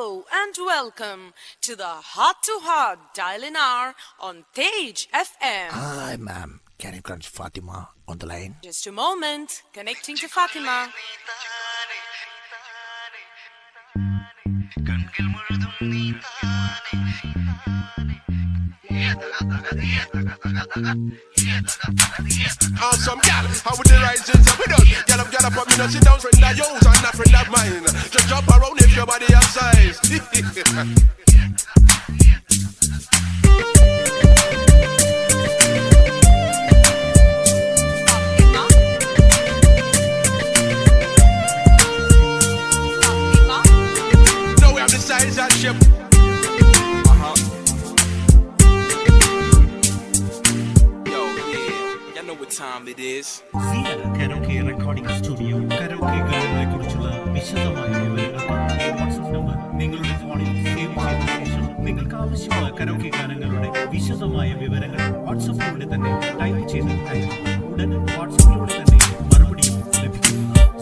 Hello and welcome to the Heart to Heart Dial-In Hour on Tej FM. Hi, ma'am. Can you connect Fatima on the line? Just a moment. Connecting to Fatima. Awesome gal, how would the rising up with us? Get up, but me no sit down, friend of yours and not friend of mine. Just jump around if your body has size. Now we have the size and shape. Time it is. Zia Karaoke Recording Studio karaoke ഗാനങ്ങളെ കുറിച്ചുള്ള വിശദമായ വിവരങ്ങൾക്ക് WhatsApp number നിങ്ങളുടെ ഫോണിൽ save ചെയ്ത ശേഷം നിങ്ങൾക്ക് ആവശ്യമുള്ള കരോക്കെ ഗാനങ്ങളുടെ വിശദമായ വിവരങ്ങൾ വാട്സ്ആപ്പിലൂടെ തന്നെ ടൈപ്പ് ചെയ്ത് അയക്കുക. ഉടൻ വാട്സ്ആപ്പിലൂടെ തന്നെ മറുപടിയും ലഭിക്കും.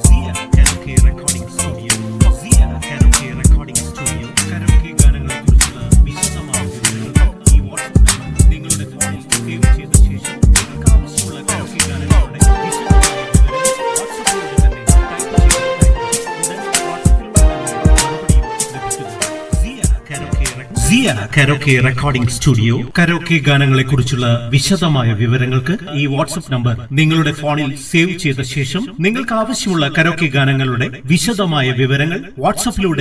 Zia Karaoke Recording Studio, Zia Karaoke Recording Studio karaoke ഗാനങ്ങളെ കുറിച്ചുള്ള വിശദമായ വിവരങ്ങൾക്ക് ഈ വാട്സ്ആപ്പ് നമ്പർ നിങ്ങളുടെ ഫോണിൽ സേവ് ചെയ്ത ശേഷം നിങ്ങൾക്ക് ആവശ്യമുള്ള കരോക്കെ ഗാനങ്ങളുടെ വിശദമായ വിവരങ്ങൾ വാട്സ്ആപ്പിലൂടെ തന്നെ ടൈപ്പ് ചെയ്ത് Zia Karaoke Recording Studio karaoke ഗാനങ്ങളെ കുറിച്ചുള്ള വിശദമായ വിവരങ്ങൾക്ക് ഈ വാട്സ്ആപ്പ് നമ്പർ നിങ്ങളുടെ ഫോണിൽ സേവ് ചെയ്ത ശേഷം നിങ്ങൾക്ക് ആവശ്യമുള്ള കരോക്കെ ഗാനങ്ങളുടെ വിശദമായ വിവരങ്ങൾ വാട്സ്ആപ്പിലൂടെ തന്നെ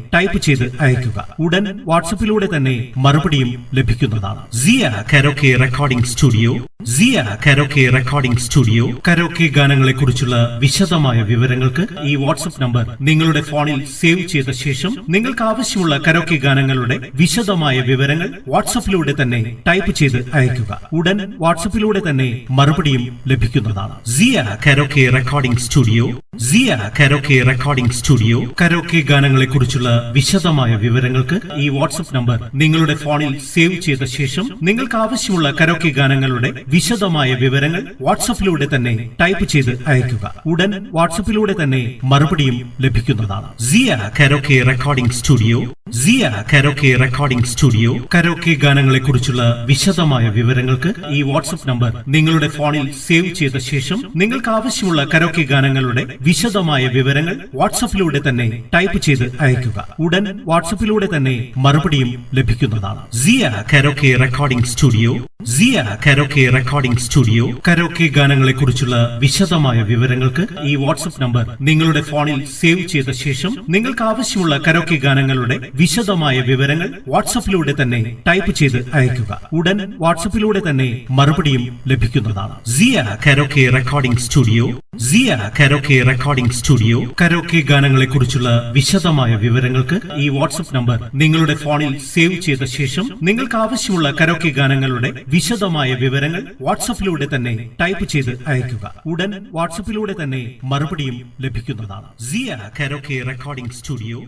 ടൈപ്പ് ചെയ്ത് അയക്കുക. ഉടൻ വാട്സ്ആപ്പിലൂടെ തന്നെ മറുപടിയും ലഭിക്കുന്നതാണ്. Zia Karaoke Recording Studio, Zia Karaoke Recording Studio karaoke ഗാനങ്ങളെ കുറിച്ചുള്ള വിശദമായ വിവരങ്ങൾക്ക് ഈ വാട്സ്ആപ്പ് നമ്പർ നിങ്ങളുടെ ഫോണിൽ സേവ് ചെയ്ത ശേഷം നിങ്ങൾക്ക് ആവശ്യമുള്ള കരോക്കെ ഗാനങ്ങളുടെ വിശദമായ വിവരങ്ങൾ വാട്സ്ആപ്പിലൂടെ തന്നെ ടൈപ്പ് ചെയ്ത് അയക്കുക. ഉടൻ വാട്സ്ആപ്പിലൂടെ തന്നെ മറുപടിയും ലഭിക്കുന്നതാണ്. Zia Karaoke Recording Studio, Zia Karaoke Recording Studio karaoke ഗാനങ്ങളെ കുറിച്ചുള്ള വിശദമായ വിവരങ്ങൾക്ക് ഈ വാട്സ്ആപ്പ് നമ്പർ നിങ്ങളുടെ ഫോണിൽ സേവ് ചെയ്ത ശേഷം നിങ്ങൾക്ക് ആവശ്യമുള്ള കരോക്കെ ഗാനങ്ങളുടെ വിശദമായ വിവരങ്ങൾ വാട്സ്ആപ്പിലൂടെ തന്നെ ടൈപ്പ് ചെയ്ത് അയക്കുക. ഉടൻ വാട്സ്ആപ്പിലൂടെ തന്നെ മറുപടിയും ലഭിക്കുന്നതാണ്. Zia Karaoke Recording Studio, Zia Karaoke Recording Studio karaoke ഗാനങ്ങളെ കുറിച്ചുള്ള വിശദമായ വിവരങ്ങൾക്ക് ഈ വാട്സ്ആപ്പ് നമ്പർ നിങ്ങളുടെ ഫോണിൽ സേവ് ചെയ്ത ശേഷം നിങ്ങൾക്ക് ആവശ്യമുള്ള കരോക്കെ ഗാനങ്ങളുടെ വിശദമായ വിവരങ്ങൾ വാട്സ്ആപ്പിലൂടെ തന്നെ ടൈപ്പ് ചെയ്ത് അയക്കുക. ഉടൻ വാട്സ്ആപ്പിലൂടെ തന്നെ മറുപടിയും ലഭിക്കുന്നതാണ്. Zia Karaoke Recording Studio, Zia Karaoke Recording Studio karaoke ഗാനങ്ങളെ കുറിച്ചുള്ള വിശദമായ വിവരങ്ങൾക്ക് ഈ വാട്സ്ആപ്പ് നമ്പർ നിങ്ങളുടെ ഫോണിൽ സേവ് ചെയ്ത ശേഷം നിങ്ങൾക്ക് ആവശ്യമുള്ള കരോക്കെ ഗാനങ്ങളുടെ വിശദമായ വിവരങ്ങൾ വാട്സ്ആപ്പിലൂടെ തന്നെ ടൈപ്പ് ചെയ്ത് അയക്കുക. ഉടൻ വാട്സ്ആപ്പിലൂടെ തന്നെ മറുപടിയും ലഭിക്കുന്നതാണ്. Zia Karaoke Recording Studio, Zia Karaoke Recording Studio karaoke ഗാനങ്ങളെ കുറിച്ചുള്ള വിശദമായ വിവരങ്ങൾക്ക് ഈ വാട്സ്ആപ്പ് നമ്പർ നിങ്ങളുടെ ഫോണിൽ സേവ് ചെയ്ത ശേഷം നിങ്ങൾക്ക് ആവശ്യമുള്ള കരോക്കെ ഗാനങ്ങളുടെ വിശദമായ വിവരങ്ങൾ വാട്സ്ആപ്പിലൂടെ തന്നെ ടൈപ്പ് ചെയ്ത് അയക്കുക. ഉടൻ വാട്സ്ആപ്പിലൂടെ തന്നെ മറുപടിയും ലഭിക്കുന്നതാണ്. Zia Karaoke Recording Studio,